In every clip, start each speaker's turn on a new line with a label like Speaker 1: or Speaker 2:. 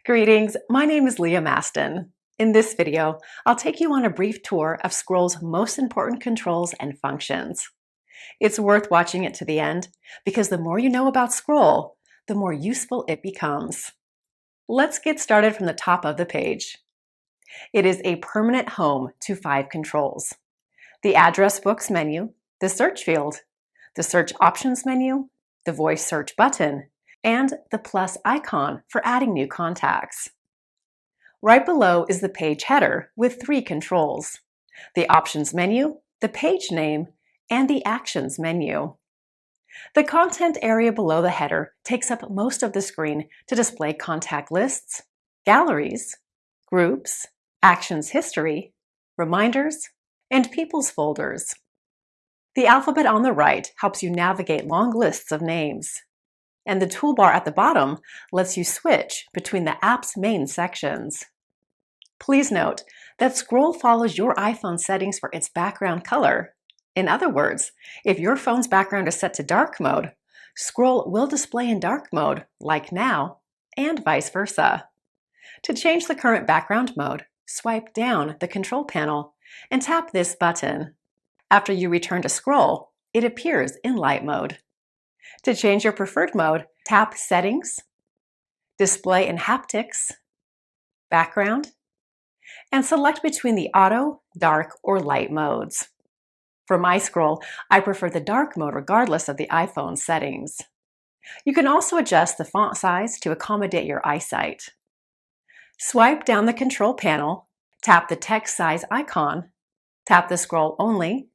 Speaker 1: Greetings, my name is Leah Maston. In this video, I'll take you on a brief tour of Skrol's most important controls and functions. It's worth watching it to the end because the more you know about Skrol, the more useful it becomes. Let's get started from the top of the page. It is a permanent home to 5 controls: the address books menu, the search field, the search options menu, the voice search button, and the plus icon for adding new contacts. Right below is the page header with 3 controls: the options menu, the page name, and the actions menu. The content area below the header takes up most of the screen to display contact lists, galleries, groups, actions history, reminders, and people's folders. The alphabet on the right helps you navigate long lists of names, and the toolbar at the bottom lets you switch between the app's main sections. Please note that Skrol follows your iPhone settings for its background color. In other words, if your phone's background is set to dark mode, Skrol will display in dark mode, like now, and vice versa. To change the current background mode, swipe down the control panel and tap this button. After you return to Skrol, it appears in light mode. To change your preferred mode, tap Settings, Display and Haptics, Background, and select between the auto, dark, or light modes. For my Skrol, I prefer the dark mode regardless of the iPhone settings. You can also adjust the font size to accommodate your eyesight. Swipe down the control panel, tap the text size icon, tap the scroll only,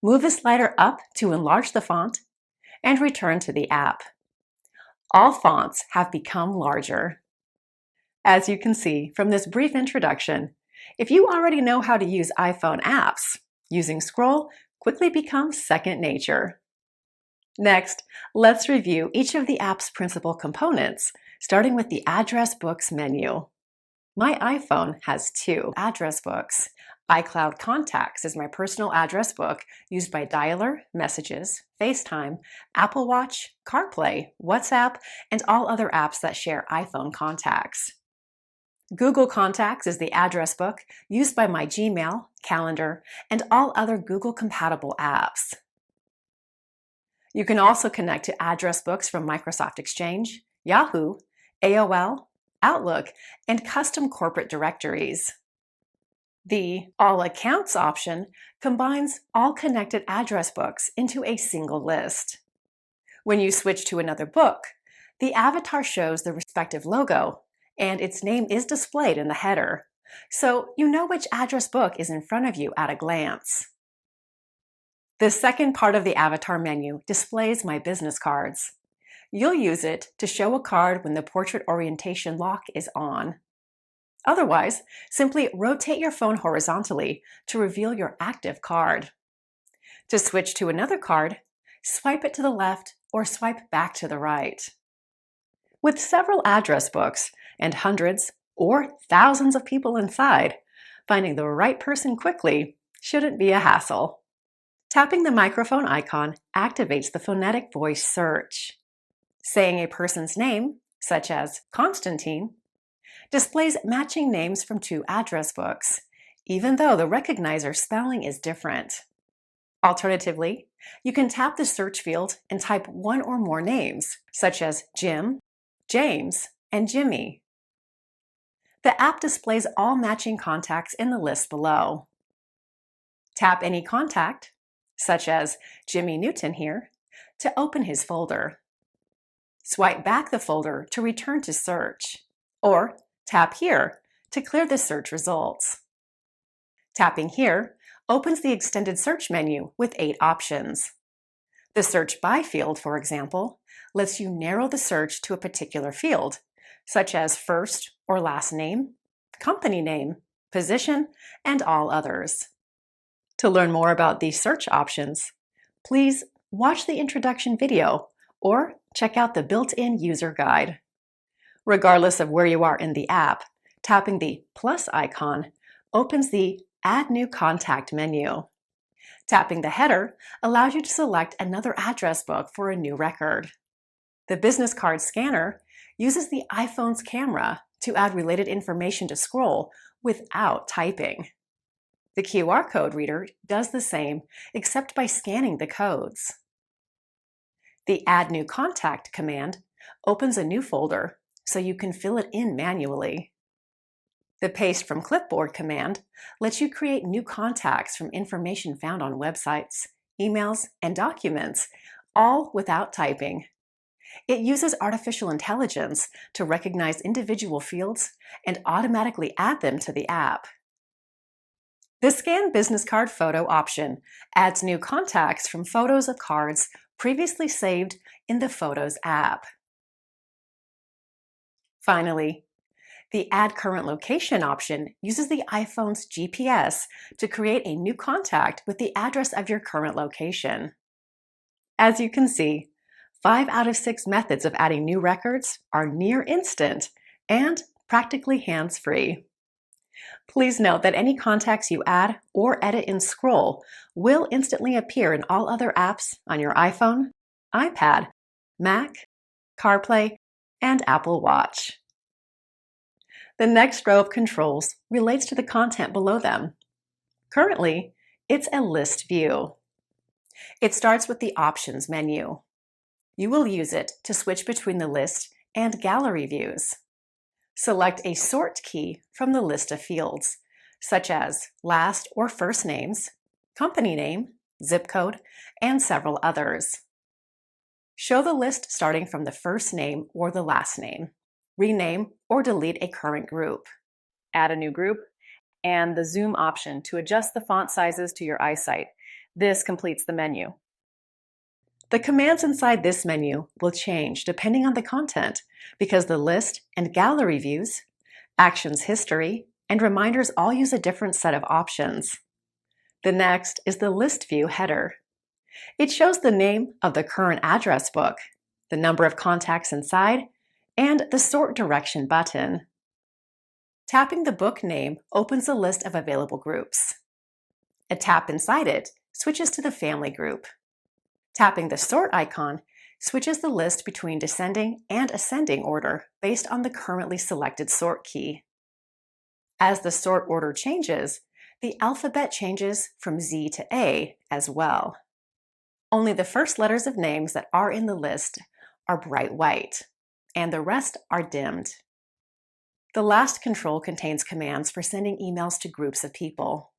Speaker 1: move the slider up to enlarge the font, and return to the app. All fonts have become larger. As you can see from this brief introduction, if you already know how to use iPhone apps, using Skrol quickly becomes second nature. Next, let's review each of the app's principal components, starting with the address books menu. My iPhone has 2 address books. iCloud Contacts is my personal address book used by Dialer, Messages, FaceTime, Apple Watch, CarPlay, WhatsApp, and all other apps that share iPhone contacts. Google Contacts is the address book used by my Gmail, Calendar, and all other Google-compatible apps. You can also connect to address books from Microsoft Exchange, Yahoo, AOL, Outlook, and custom corporate directories. The All Accounts option combines all connected address books into a single list. When you switch to another book, the avatar shows the respective logo, and its name is displayed in the header, so you know which address book is in front of you at a glance. The second part of the avatar menu displays my business cards. You'll use it to show a card when the portrait orientation lock is on. Otherwise, simply rotate your phone horizontally to reveal your active card. To switch to another card, swipe it to the left or swipe back to the right. With several address books and hundreds or thousands of people inside, finding the right person quickly shouldn't be a hassle. Tapping the microphone icon activates the phonetic voice search. Saying a person's name, such as Constantine, displays matching names from 2 address books, even though the recognizer spelling is different. Alternatively, you can tap the search field and type 1 or more names, such as Jim, James, and Jimmy. The app displays all matching contacts in the list below. Tap any contact, such as Jimmy Newton here, to open his folder. Swipe back the folder to return to search, or tap here to clear the search results. Tapping here opens the extended search menu with 8 options. The Search By field, for example, lets you narrow the search to a particular field, such as first or last name, company name, position, and all others. To learn more about these search options, please watch the introduction video or check out the built-in user guide. Regardless of where you are in the app, tapping the plus icon opens the Add New Contact menu. Tapping the header allows you to select another address book for a new record. The business card scanner uses the iPhone's camera to add related information to Skrol without typing. The QR code reader does the same, except by scanning the codes. The Add New Contact command opens a new folder so you can fill it in manually. The Paste from Clipboard command lets you create new contacts from information found on websites, emails, and documents, all without typing. It uses artificial intelligence to recognize individual fields and automatically add them to the app. The Scan Business Card Photo option adds new contacts from photos of cards previously saved in the Photos app. Finally, the Add Current Location option uses the iPhone's GPS to create a new contact with the address of your current location. As you can see, 5 out of 6 methods of adding new records are near instant and practically hands-free. Please note that any contacts you add or edit in Skrol will instantly appear in all other apps on your iPhone, iPad, Mac, CarPlay, and Apple Watch. The next row of controls relates to the content below them. Currently, it's a list view. It starts with the Options menu. You will use it to switch between the list and gallery views. Select a sort key from the list of fields, such as last or first names, company name, zip code, and several others. Show the list starting from the first name or the last name. Rename or delete a current group. Add a new group, and the zoom option to adjust the font sizes to your eyesight. This completes the menu. The commands inside this menu will change depending on the content because the list and gallery views, actions history, and reminders all use a different set of options. The next is the list view header. It shows the name of the current address book, the number of contacts inside, and the sort direction button. Tapping the book name opens a list of available groups. A tap inside it switches to the family group. Tapping the sort icon switches the list between descending and ascending order based on the currently selected sort key. As the sort order changes, the alphabet changes from Z to A as well. Only the first letters of names that are in the list are bright white, and the rest are dimmed. The last control contains commands for sending emails to groups of people.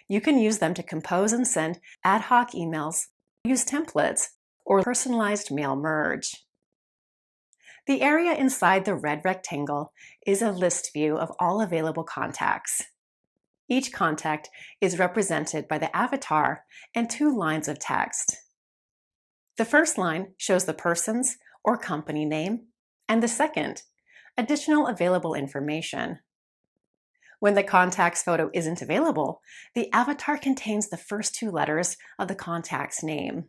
Speaker 1: You can use them to compose and send ad hoc emails, use templates, or personalized mail merge. The area inside the red rectangle is a list view of all available contacts. Each contact is represented by the avatar and 2 lines of text. The first line shows the person's or company name, and the second, additional available information. When the contact's photo isn't available, the avatar contains the first 2 letters of the contact's name.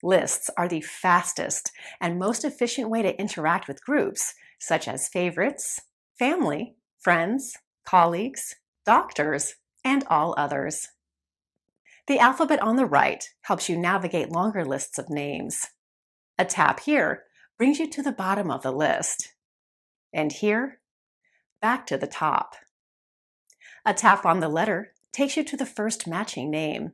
Speaker 1: Lists are the fastest and most efficient way to interact with groups, such as favorites, family, friends, colleagues, doctors, and all others. The alphabet on the right helps you navigate longer lists of names. A tap here brings you to the bottom of the list. And here, back to the top. A tap on the letter takes you to the first matching name.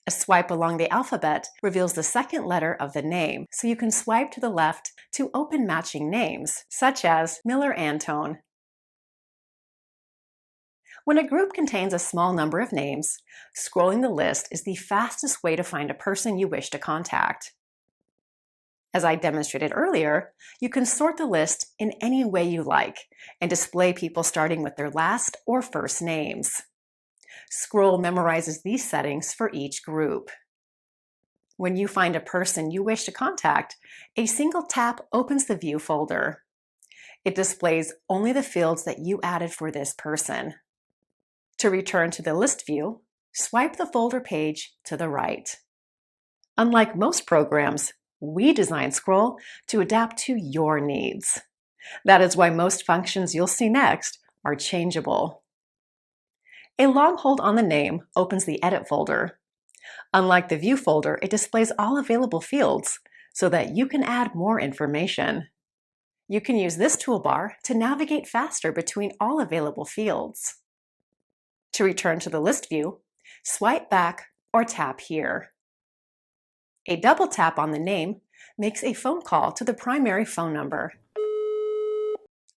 Speaker 1: A swipe along the alphabet reveals the second letter of the name, so you can swipe to the left to open matching names, such as Miller Antone. When a group contains a small number of names, scrolling the list is the fastest way to find a person you wish to contact. As I demonstrated earlier, you can sort the list in any way you like and display people starting with their last or first names. Skrol memorizes these settings for each group. When you find a person you wish to contact, a single tap opens the View folder. It displays only the fields that you added for this person. To return to the list view, swipe the folder page to the right. Unlike most programs, we designed Skrol to adapt to your needs. That is why most functions you'll see next are changeable. A long hold on the name opens the Edit folder. Unlike the View folder, it displays all available fields so that you can add more information. You can use this toolbar to navigate faster between all available fields. To return to the list view, swipe back or tap here. A double tap on the name makes a phone call to the primary phone number.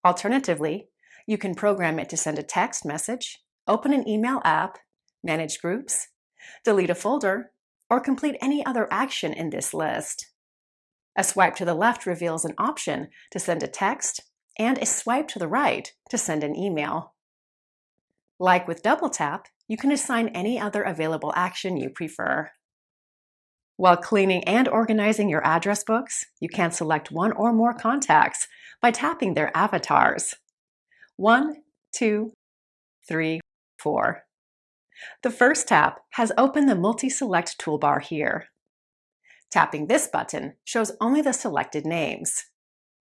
Speaker 1: Alternatively, you can program it to send a text message, open an email app, manage groups, delete a folder, or complete any other action in this list. A swipe to the left reveals an option to send a text, and a swipe to the right to send an email. Like with double tap, you can assign any other available action you prefer. While cleaning and organizing your address books, you can select one or more contacts by tapping their avatars. 1, 2, 3, 4. The first tap has opened the Multiselect toolbar here. Tapping this button shows only the selected names.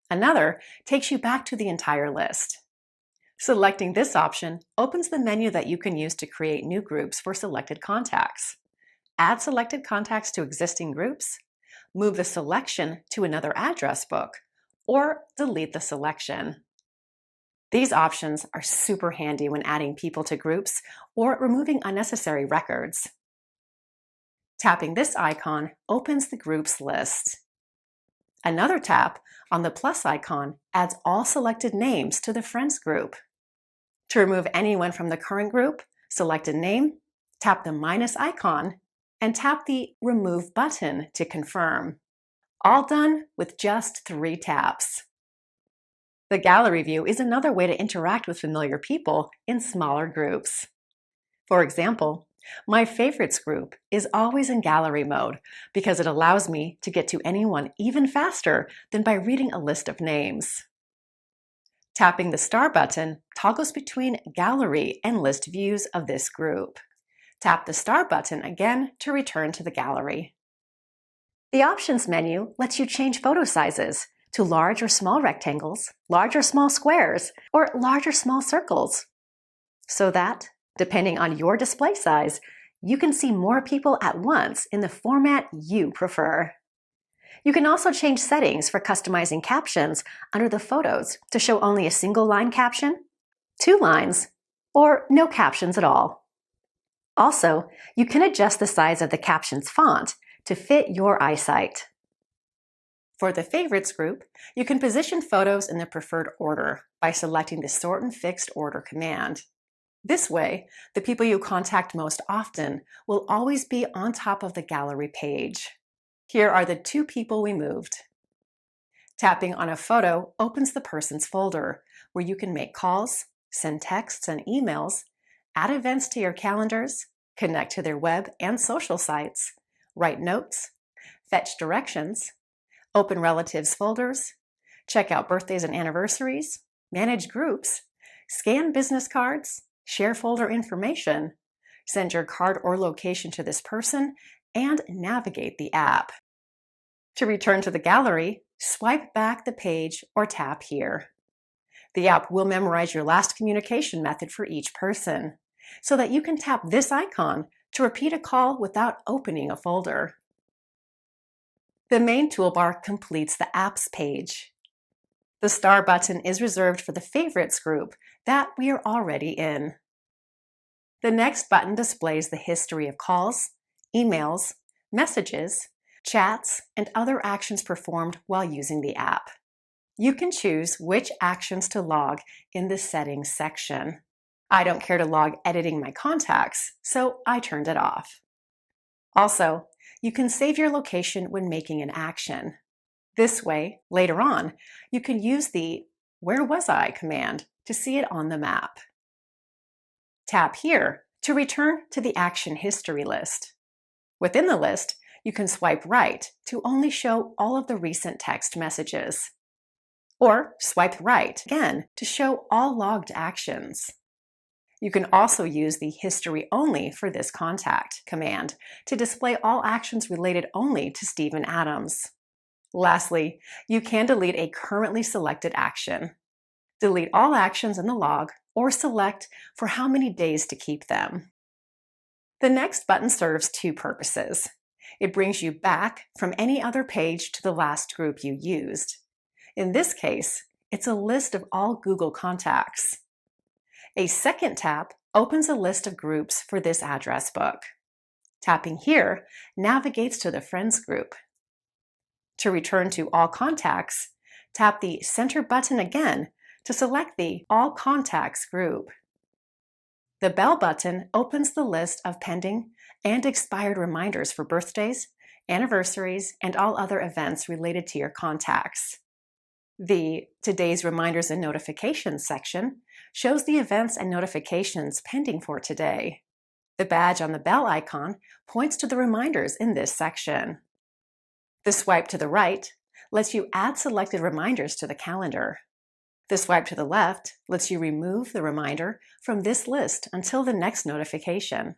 Speaker 1: Another takes you back to the entire list. Selecting this option opens the menu that you can use to create new groups for selected contacts. Add selected contacts to existing groups, move the selection to another address book, or delete the selection. These options are super handy when adding people to groups or removing unnecessary records. Tapping this icon opens the groups list. Another tap on the plus icon adds all selected names to the Friends group. To remove anyone from the current group, select a name, tap the minus icon, and tap the Remove button to confirm. All done with just 3 taps. The gallery view is another way to interact with familiar people in smaller groups. For example, my favorites group is always in gallery mode because it allows me to get to anyone even faster than by reading a list of names. Tapping the star button toggles between gallery and list views of this group. Tap the star button again to return to the gallery. The options menu lets you change photo sizes to large or small rectangles, large or small squares, or large or small circles, so that, depending on your display size, you can see more people at once in the format you prefer. You can also change settings for customizing captions under the photos to show only a single line caption, 2 lines, or no captions at all. Also, you can adjust the size of the caption's font to fit your eyesight. For the Favorites group, you can position photos in the preferred order by selecting the Sort and Fixed Order command. This way, the people you contact most often will always be on top of the gallery page. Here are the 2 people we moved. Tapping on a photo opens the person's folder, where you can make calls, send texts and emails, add events to your calendars, connect to their web and social sites, write notes, fetch directions, open relatives folders, check out birthdays and anniversaries, manage groups, scan business cards, share folder information, send your card or location to this person, and navigate the app. To return to the gallery, swipe back the page or tap here. The app will memorize your last communication method for each person, so that you can tap this icon to repeat a call without opening a folder. The main toolbar completes the apps page. The star button is reserved for the Favorites group that we are already in. The next button displays the history of calls, emails, messages, chats, and other actions performed while using the app. You can choose which actions to log in the Settings section. I don't care to log editing my contacts, so I turned it off. Also, you can save your location when making an action. This way, later on, you can use the Where Was I command to see it on the map. Tap here to return to the action history list. Within the list, you can swipe right to only show all of the recent text messages. Or swipe right again to show all logged actions. You can also use the History Only for this contact command to display all actions related only to Stephen Adams. Lastly, you can delete a currently selected action. Delete all actions in the log or select for how many days to keep them. The next button serves 2 purposes. It brings you back from any other page to the last group you used. In this case, it's a list of all Google contacts. A second tap opens a list of groups for this address book. Tapping here navigates to the Friends group. To return to All Contacts, tap the center button again to select the All Contacts group. The bell button opens the list of pending and expired reminders for birthdays, anniversaries, and all other events related to your contacts. The Today's Reminders and Notifications section shows the events and notifications pending for today. The badge on the bell icon points to the reminders in this section. The swipe to the right lets you add selected reminders to the calendar. The swipe to the left lets you remove the reminder from this list until the next notification.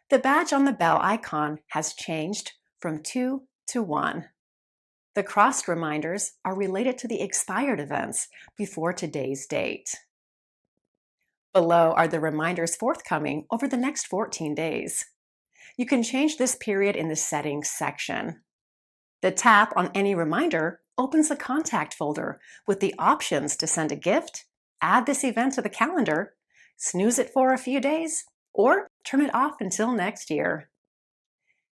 Speaker 1: The badge on the bell icon has changed from 2 to 1. The crossed reminders are related to the expired events before today's date. Below are the reminders forthcoming over the next 14 days. You can change this period in the Settings section. The tap on any reminder opens the Contact folder with the options to send a gift, add this event to the calendar, snooze it for a few days, or turn it off until next year.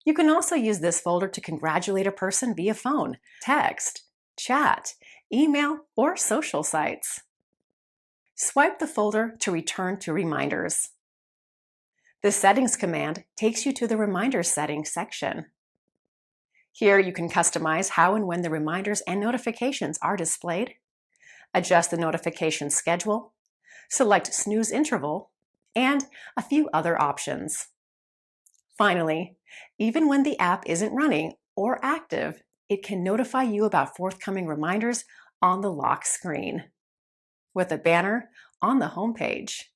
Speaker 1: You can also use this folder to congratulate a person via phone, text, chat, email, or social sites. Swipe the folder to return to Reminders. The Settings command takes you to the Reminders settings section. Here you can customize how and when the reminders and notifications are displayed, adjust the notification schedule, select snooze interval, and a few other options. Finally, even when the app isn't running or active, it can notify you about forthcoming reminders on the lock screen, with a banner on the home page,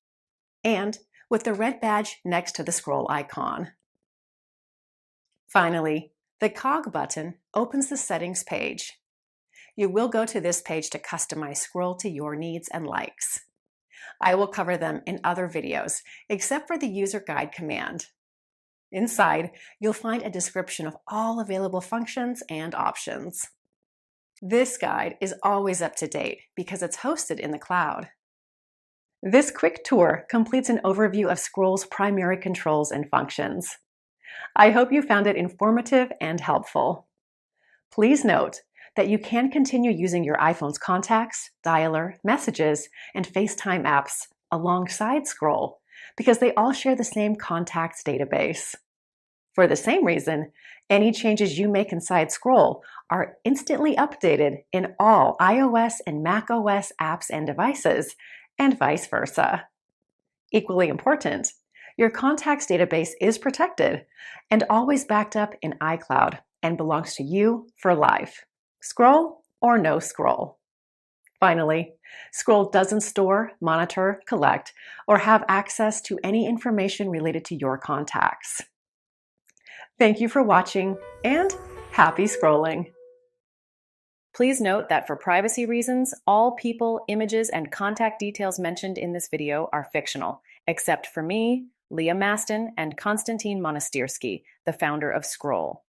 Speaker 1: and with the red badge next to the scroll icon. Finally, the cog button opens the settings page. You will go to this page to customize Skrol to your needs and likes. I will cover them in other videos, except for the user guide command. Inside, you'll find a description of all available functions and options. This guide is always up to date because it's hosted in the cloud. This quick tour completes an overview of Skrol's primary controls and functions. I hope you found it informative and helpful. Please note that you can continue using your iPhone's contacts, dialer, messages, and FaceTime apps alongside Skrol because they all share the same contacts database. For the same reason, any changes you make inside Skrol are instantly updated in all iOS and macOS apps and devices, and vice versa. Equally important, your contacts database is protected and always backed up in iCloud and belongs to you for life, Skrol or no Skrol. Finally, Skrol doesn't store, monitor, collect, or have access to any information related to your contacts. Thank you for watching, and happy scrolling! Please note that for privacy reasons, all people, images, and contact details mentioned in this video are fictional, except for me, Leah Mastin, and Konstantin Monastyrsky, the founder of Skrol.